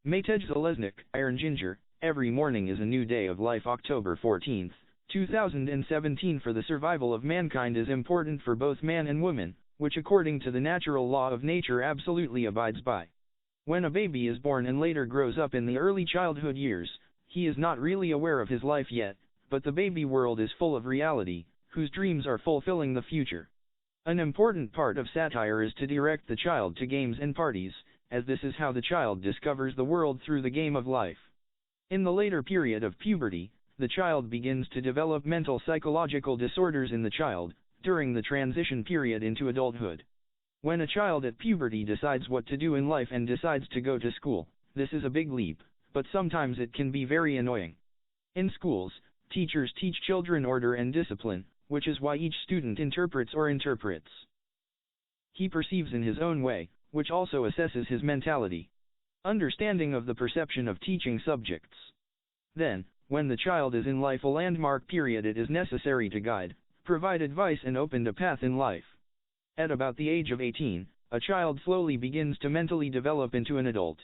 Matej Železnik, Iron Ginger, every morning is a new day of life. October 14, 2017. For the survival of mankind is important for both man and woman, which according to the natural law of nature absolutely abides by. When a baby is born and later grows up in the early childhood years, he is not really aware of his life yet, but the baby world is full of reality, whose dreams are fulfilling the future. An important part of satire is to direct the child to games and parties, as this is how the child discovers the world through the game of life. In the later period of puberty, the child begins to develop mental psychological disorders in the child, during the transition period into adulthood. When a child at puberty decides what to do in life and decides to go to school, this is a big leap, but sometimes it can be very annoying. In schools, teachers teach children order and discipline, which is why each student interprets. He perceives in his own way, which also assesses his mentality. Understanding of the perception of teaching subjects. Then, when the child is in life a landmark period, it is necessary to guide, provide advice and open a path in life. At about the age of 18, a child slowly begins to mentally develop into an adult.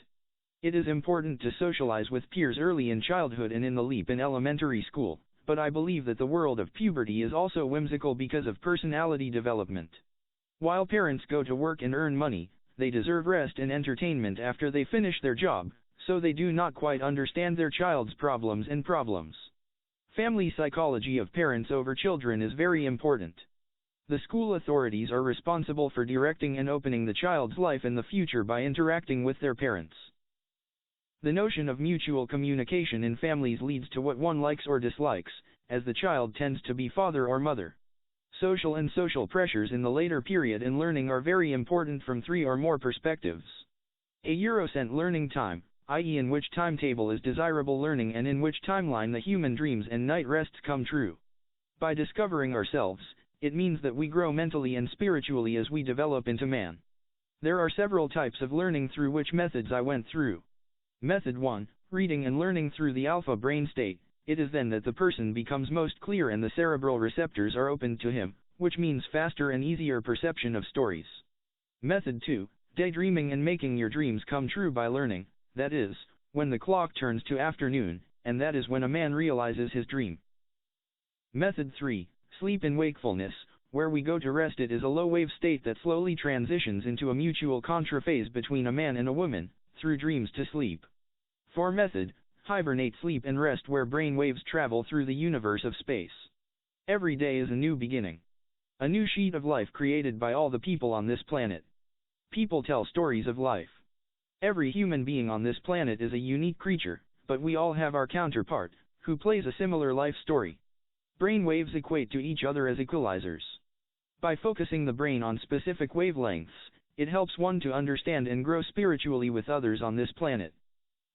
It is important to socialize with peers early in childhood and in the leap in elementary school, but I believe that the world of puberty is also whimsical because of personality development. While parents go to work and earn money, they deserve rest and entertainment after they finish their job, so they do not quite understand their child's problems. Family psychology of parents over children is very important. The school authorities are responsible for directing and opening the child's life and the future by interacting with their parents. The notion of mutual communication in families leads to what one likes or dislikes, as the child tends to be father or mother. Social and social pressures in the later period in learning are very important from 3 or more perspectives. A Eurocent learning time, i.e. in which timetable is desirable learning and in which timeline the human dreams and night rests come true. By discovering ourselves, it means that we grow mentally and spiritually as we develop into man. There are several types of learning through which methods I went through. Method 1, reading and learning through the alpha brain state. It is then that the person becomes most clear and the cerebral receptors are opened to him, which means faster and easier perception of stories. Method 2, daydreaming and making your dreams come true by learning, that is, when the clock turns to afternoon, and that is when a man realizes his dream. Method 3, sleep and wakefulness, where we go to rest. It is a low-wave state that slowly transitions into a mutual contraphase between a man and a woman, through dreams to sleep. 4 method, hibernate, sleep and rest, where brain waves travel through the universe of space. Every day is a new beginning. A new sheet of life created by all the people on this planet. People tell stories of life. Every human being on this planet is a unique creature, but we all have our counterpart, who plays a similar life story. Brain waves equate to each other as equalizers. By focusing the brain on specific wavelengths, it helps one to understand and grow spiritually with others on this planet.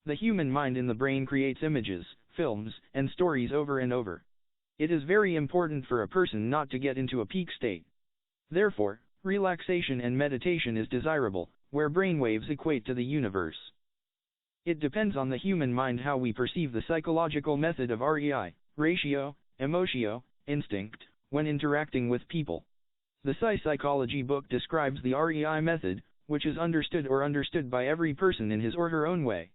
The human mind in the brain creates images, films, and stories over and over. It is very important for a person not to get into a peak state. Therefore, relaxation and meditation is desirable, where brainwaves equate to the universe. It depends on the human mind how we perceive the psychological method of REI, ratio, emotio, instinct, when interacting with people. The Psychology book describes the REI method, which is understood by every person in his or her own way.